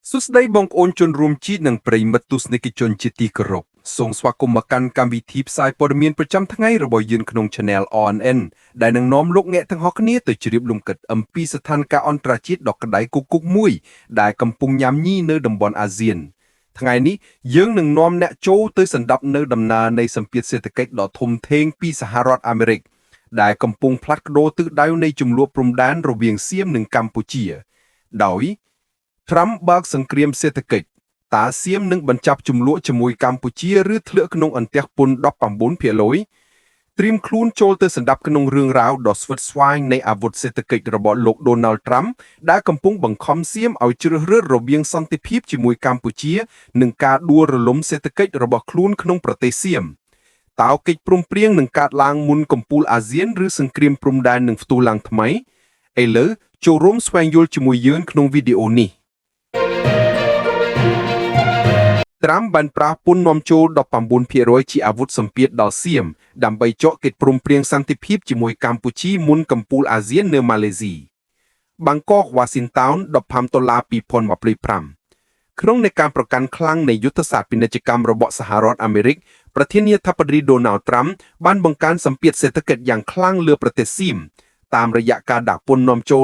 សួស្តីបងប្អូនជនរួមជាតិនិងប្រិយមិត្តទស្សនិកជនជាទីគោរពសូមស្វាគមន៍មកកាន់កម្មវិធីផ្សាយព័ត៌មានប្រចាំថ្ងៃរបស់យើងក្នុង Channel ONN ដែលនឹងនាំលោកអ្នកទាំងអស់គ្នាទៅជ្រាបលំកិតអំពីស្ថានភាពអន្តរជាតិដ៏ក្តៅគគុកមួយដែលកំពុងញ៉ាំញីនៅតំបន់អាស៊ានថ្ងៃនេះយើងនឹងនាំអ្នកចូលទៅសន្តាប់នៅដំណើរនៃសម្ពាធសេដ្ឋកិច្ចដ៏ធំធេងពីសហរដ្ឋអាមេរិកដែលកំពុងផ្លាស់ប្តូរទិសដៅនៃជំលោះព្រំដែនរវាងសៀមនិងកម្ពុជាដោយត្រាំបើកសង្គ្រាមសេដ្ឋកិច្ចតើសៀមនឹងបញ្ចប់ជំលោះជាមួយកម្ពុជាឬធ្លាក់ក្នុងអន្ទះពន្ធ 19% ត្រៀមខ្លួនចូលទៅសន្តាប់ក្នុងរឿងរ៉ាវដ៏ស្វិតស្វាញនៃអាវុធសេដ្ឋកិច្ចរបស់លោក Donald Trump ដែលកំពុងបង្ខំសៀមឲ្យជ្រើសរើសរវាងសន្តិភាពជាមួយកម្ពុជានិងការដួលរលំសេដ្ឋកិច្ចរបស់ខ្លួនក្នុងប្រទេសសៀមតើកិច្ចព្រមព្រៀងនឹងកើតឡើងមុនកំពូលអាស៊ានឬសង្គ្រាមព្រំដែននឹងផ្ទុះឡើងថ្មីឥឡូវចូលរួមស្វែងយល់ជាមួយយើងក្នុងវីដេអូនេះត្រាំបានប្រើពន្ធនាំចូល 19% ជាអាវុធសម្ពាធដល់សៀមដើម្បីចកកិច្ចព្រមព្រៀងសន្តិភាពជាមួយកម្ពុជាមុនកំពូលអាស៊ាននៅម៉ាឡេស៊ីបាងកក Washington $15 2025ក្នុងនៃការប្រកាន់ខ្លាំងនៃយុទ្ធសាស្ត្រពាណិជ្ជកម្មរបស់សហរដ្ឋអាមេរិកប្រធានាធិបតី Donald Trump បានបង្កើនសម្ពាធសេដ្ឋកិច្ចយ៉ាងខ្លាំងលើប្រទេសសៀមតាមរយៈការដាក់ពន្ធនាំចូល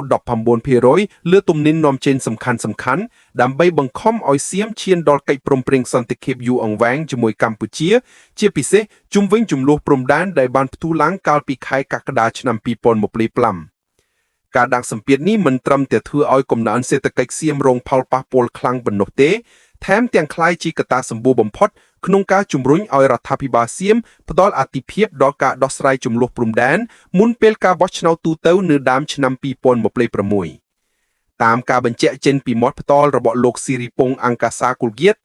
19% លើទំនិញនាំចេញសំខាន់ៗដើម្បីបង្ខំឲ្យសៀមឈានដល់កិច្ចព្រមព្រៀងសន្តិភាពយូរអង្វែងជាមួយកម្ពុជាជាពិសេសជុំវិញចំនួនព្រំដែនដែលបានផ្ទុះឡើងកាលពីខែកក្កដាឆ្នាំ 2025 ការដាក់សម្ពាធនេះមិនត្រឹមតែធ្វើឲ្យកំណើនសេដ្ឋកិច្ចសៀមរងផលប៉ះពាល់ខ្លាំងប៉ុណ្ណោះទេថែមទាំងក្លាយជាកត្តាសម្បូរបំផុតក្នុងការជំរុញឲ្យរដ្ឋាភិបាលសៀមផ្ដល់អាទិភាពដល់ការដោះស្រាយជម្លោះព្រំដែនមុនពេលការបោះឆ្នោតទូទៅនៅដើមឆ្នាំ 2026 តាមការបញ្ជាក់ចេញពីមាត់ផ្ទាល់របស់លោកស៊ីរីប៉ុងអង្កាសាគូលគៀត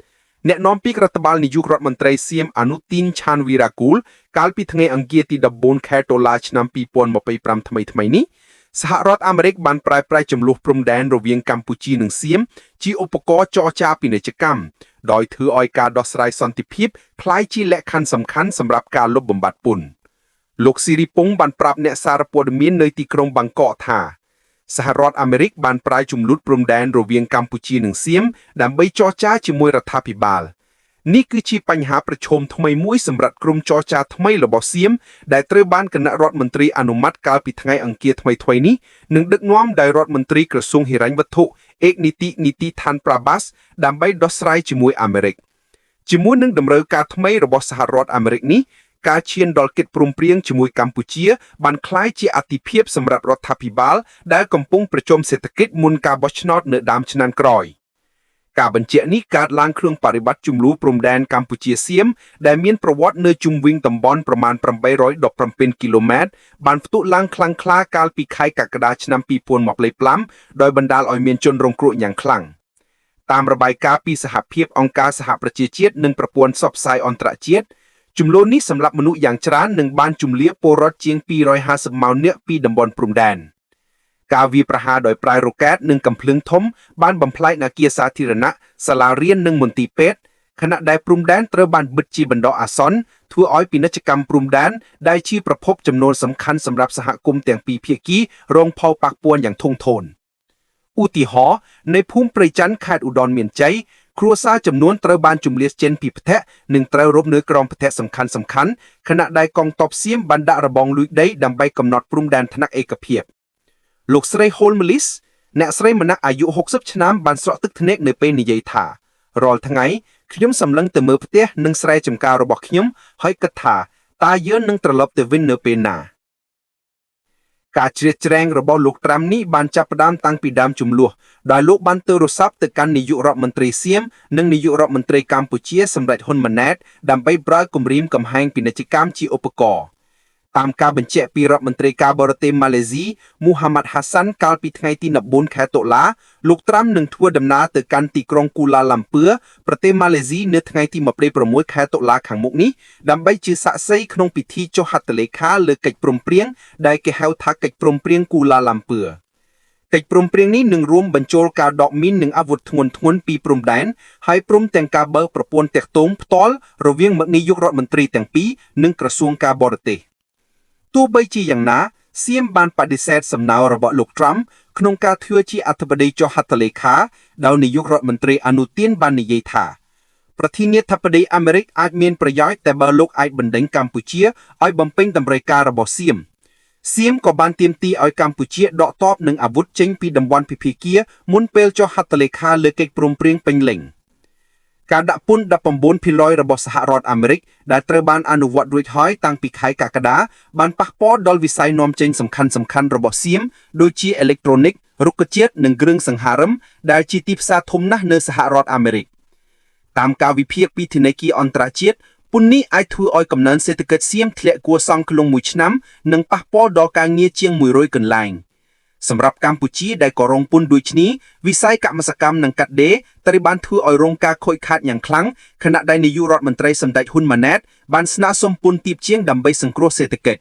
អ្នកនាំពាក្យរដ្ឋបាលនាយករដ្ឋមន្ត្រីសៀមអនុទីនឆានវីរ៉ាគូលកាលពីថ្ងៃអង្គារទី 14 ខែតុលាឆ្នាំ 2025 ថ្មីនេះសហរដ្ឋអាមេរិកបានប្រែប្រួលចំនួនព្រំដែនរវាងកម្ពុជានិងសៀមជាឧបករណ៍ចរចាពាណិជ្ជកម្មដោយធ្វើឲ្យការដោះស្រាយសន្តិភាពคล้ายជាលក្ខខណ្ឌសំខាន់សម្រាប់ការលុបបំបាត់ពន្ធលោកស៊ីរីប៉ុងបានប្រាប់អ្នកសារព័ត៌មាននៅទីក្រុងបាងកកថាសហរដ្ឋអាមេរិកបានប្រាយជំនួតព្រំដែនរវាងកម្ពុជានិងសៀមដើម្បីចរចាជាមួយរដ្ឋាភិបាលនេះគឺជាបញ្ហាប្រឈមថ្មីមួយសម្រាប់ក្រុមចរចាថ្មីរបស់សៀមដែលត្រូវបានគណៈរដ្ឋមន្ត្រីអនុម័តកាលពីថ្ងៃអង្គារថ្មីៗនេះនិងដឹកនាំដោយរដ្ឋមន្ត្រីក្រសួងហិរញ្ញវត្ថុអេកនីតិឋានប្រាបាសដើម្បីដោះស្រាយជាមួយអាមេរិកជាមួយនឹងតម្រូវការថ្មីរបស់សហរដ្ឋអាមេរិកនេះការឈានដល់កិច្ចព្រមព្រៀងជាមួយកម្ពុជាបានក្លាយជាអាទិភាពសម្រាប់រដ្ឋាភិបាលដែលកំពុងប្រជុំសេដ្ឋកិច្ចមុនការបោះឆ្នោតនៅដើមឆ្នាំក្រោយការបញ្ជាក់នេះកើតឡើងក្នុងបរិបទជម្លោះព្រំដែនកម្ពុជាសៀមដែលមានប្រវត្តិនៅជុំវិញតំបន់ប្រមាណ817គីឡូម៉ែត្របានផ្ទុះឡើងខ្លាំងក្លាកាលពីខែកក្កដាឆ្នាំ 2025 ដោយបណ្ដាលឲ្យមានជនរងគ្រោះយ៉ាងខ្លាំងតាមរបាយការណ៍ពីសហភាពអង្គការសហប្រជាជាតិនិងប្រព័ន្ធផ្សព្វផ្សាយអន្តរជាតិជំលោះនេះសម្លាប់មនុស្សយ៉ាងច្រើននិងបានជម្លៀសពលរដ្ឋជាង250ម៉ឺននាក់ពីតំបន់ព្រំដែនការវាយប្រហារដោយប្រើរ៉ុកែតនិងកាំភ្លើងធំបានបំផ្លាញអគារសាធារណៈសាលារៀននិងមន្ទីរពេទ្យខណៈដែលព្រំដែនត្រូវបានបិទជាបណ្ដោះអាសន្នធ្វើឲ្យពាណិជ្ជកម្មព្រំដែនដែលជាប្រភពចំណូលសំខាន់សម្រាប់សហគមន៍ទាំងពីរភាគីរងផលប៉ះពាល់យ៉ាងធ្ងន់ធ្ងរឧទាហរណ៍នៅភូមិព្រៃច័ន្ទខេត្តឧត្តរមានជ័យគ្រួសារចំនួនត្រូវបានជម្លៀសចេញពីផ្ទះនិងត្រូវរស់នៅក្រោមផ្ទះសំខាន់ៗខណៈដែលកងទ័ពសៀមបានដាក់របងលួចដីដើម្បីកំណត់ព្រំដែនថ្នាក់ឯកភាពលោកស្រី Holmelis អ្នកស្រីម្នាក់អាយុ60ឆ្នាំបានស្រក់ទឹកភ្នែកនៅពេលនិយាយថារាល់ថ្ងៃខ្ញុំសម្លឹងទៅមើលផ្ទះនិងស្រែចម្ការរបស់ខ្ញុំហើយគិតថាតើយើងនឹងត្រឡប់ទៅវិញនៅពេលណាការជ្រៀតជ្រែងរបស់លោកត្រាំនេះបានចាប់ផ្ដើមតាំងពីដើមជម្លោះដោយលោកបានទូរស័ព្ទទៅកាន់នាយករដ្ឋមន្ត្រីសៀមនិងនាយករដ្ឋមន្ត្រីកម្ពុជាសម្ដេចហ៊ុនម៉ាណែតដើម្បីប្រើគំរាមកំហែងពាណិជ្ជកម្មជាឧបករណ៍តាមការបញ្ជាក់ពីរដ្ឋមន្ត្រីការបរទេសម៉ាឡេស៊ីមូហាម៉ាត់ហាសាន់កាលពីថ្ងៃទី 14 ខែតុលាលោកត្រាំនឹងធ្វើដំណើរទៅកាន់ទីក្រុងគូឡាឡាំពឿប្រទេសម៉ាឡេស៊ីនៅថ្ងៃទី 26 ខែតុលាខាងមុខនេះដើម្បីជាសាក្សីក្នុងពិធីចុះហត្ថលេខាលើកិច្ចព្រមព្រៀងដែលគេហៅថាកិច្ចព្រមព្រៀងគូឡាឡាំពឿកិច្ចព្រមព្រៀងនេះនឹងរួមបញ្ចូលការដកមីននិងអាវុធធ្ងន់ធ្ងរពីព្រំដែនហើយព្រមទាំងការបើកប្រព័ន្ធតាក់ទងផ្ទាល់រវាងនាយករដ្ឋមន្ត្រីទាំងពីរនិងក្រសួងការបរទេសទោះបីជាយ៉ាងណា សៀមបានបដិសេធសំណើរបស់លោកត្រាំក្នុងការធ្វើជាអធិបតីចុះហត្ថលេខាដោយនាយករដ្ឋមន្ត្រីអនុទានបាននិយាយថាប្រធានាធិបតីអាមេរិកអាចមានប្រយោជន៍តែបើលោកអាចបណ្ដេញកម្ពុជាឲ្យបំពេញតម្រូវការរបស់សៀមក៏បានទាមទារឲ្យកម្ពុជាដកទ័ពនិងអាវុធចេញពីតំបន់ពិភាក្សាមុនពេលចុះហត្ថលេខាលើកិច្ចព្រមព្រៀងពេញលេញការដាក់ពន្ធ 19% របស់សហរដ្ឋអាមេរិកដែលត្រូវបានអនុវត្តរួចហើយតាំងពីខែកក្កដាបានប៉ះពាល់ដល់វិស័យនាំចេញសំខាន់ៗរបស់សៀមដូចជាអេឡិចត្រូនិករុក្ខជាតិនិងគ្រឿងសង្ហារឹមដែលជាទីផ្សារធំណាស់នៅសហរដ្ឋអាមេរិកតាមការវិភាគពីធនាគារអន្តរជាតិពន្ធនេះអាចធ្វើឲ្យកំណើនសេដ្ឋកិច្ចសៀមធ្លាក់គួរសង្ឃក្នុងមួយឆ្នាំនិងប៉ះពាល់ដល់ការងារជាង100កន្លែងសម្រាប់កម្ពុជាដែលក៏រងពន្ធដូចគ្នាវិស័យកម្មសកម្មនិងកាត់ដេរត្រូវបានធ្វើឲ្យរងការខូចខាតយ៉ាងខ្លាំងខណៈដែលនាយករដ្ឋមន្ត្រីសម្ដេចហ៊ុនម៉ាណែតបានស្នើសុំពន្ធទាបជាងដើម្បីសង្គ្រោះសេដ្ឋកិច្ច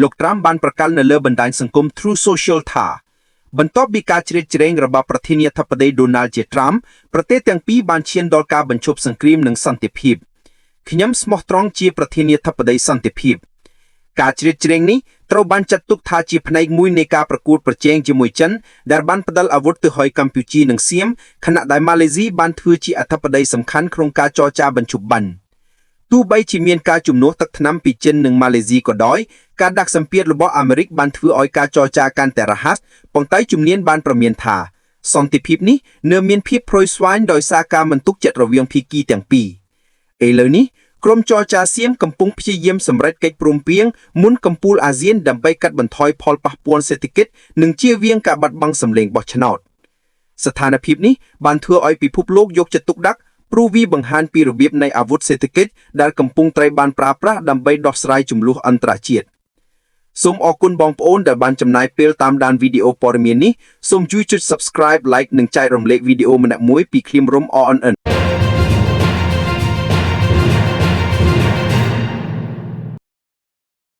លោកត្រាំបានប្រកាសនៅលើបណ្ដាញសង្គម True Social ថាបន្ទាប់ពីការជ្រៀតជ្រែងរបស់ប្រធានាធិបតី Donald J. Trump ប្រទេសទាំងពីរបានឈានដល់ការបញ្ឈប់សង្គ្រាមនិងសន្តិភាពខ្ញុំស្មោះត្រង់ជាប្រធានាធិបតីសន្តិភាពការជ្រៀតជ្រែងនេះត្រូវបានចាត់ទុកថាជាផ្នែកមួយនៃការប្រកួតប្រជែងជាមួយចិនដែលបានផ្ដល់អាវុធទៅឲ្យកម្ពុជានិងសៀមខណៈដែលម៉ាឡេស៊ីបានធ្វើជាអធិបតីសំខាន់ក្នុងការចរចាបញ្ឈប់ប័ណ្ណទោះបីជាមានការជំនួសទឹកថ្នាំពីចិននិងម៉ាឡេស៊ីក៏ដោយការដាក់សម្ពាធរបស់អាមេរិកបានធ្វើឲ្យការចរចាកាន់តែរហ័សប៉ុន្តែជំនាញបានប្រមានថាសន្តិភាពនេះនៅមានភាពព្រួយស្វែងដោយសារការមិនទុកចិត្តរវាងភាគីទាំងពីរឥឡូវនេះក្រុមចរចាសៀមកំពុងព្យាយាមសម្រេចកិច្ចព្រមព្រៀងមុនកំពូលអាស៊ានដើម្បីកាត់បន្ថយផលប៉ះពាល់សេដ្ឋកិច្ចនិងជៀសវាងការបាត់បង់សម្លេងបោះឆ្នោតស្ថានភាពនេះបានធ្វើឲ្យពិភពលោកយកចិត្តទុកដាក់ព្រោះវាបង្ហាញពីរបៀបនៃអាវុធសេដ្ឋកិច្ចដែលកំពុងត្រូវបានប្រើប្រាស់ដើម្បីដោះស្រាយជម្លោះអន្តរជាតិសូមអរគុណបងប្អូនដែលបានចំណាយពេលតាមដានវីដេអូព័ត៌មាននេះសូមជួយចុច Subscribe Like និងចែករំលែកវីដេអូម្នាក់មួយពីឃ្លាមរំ RNN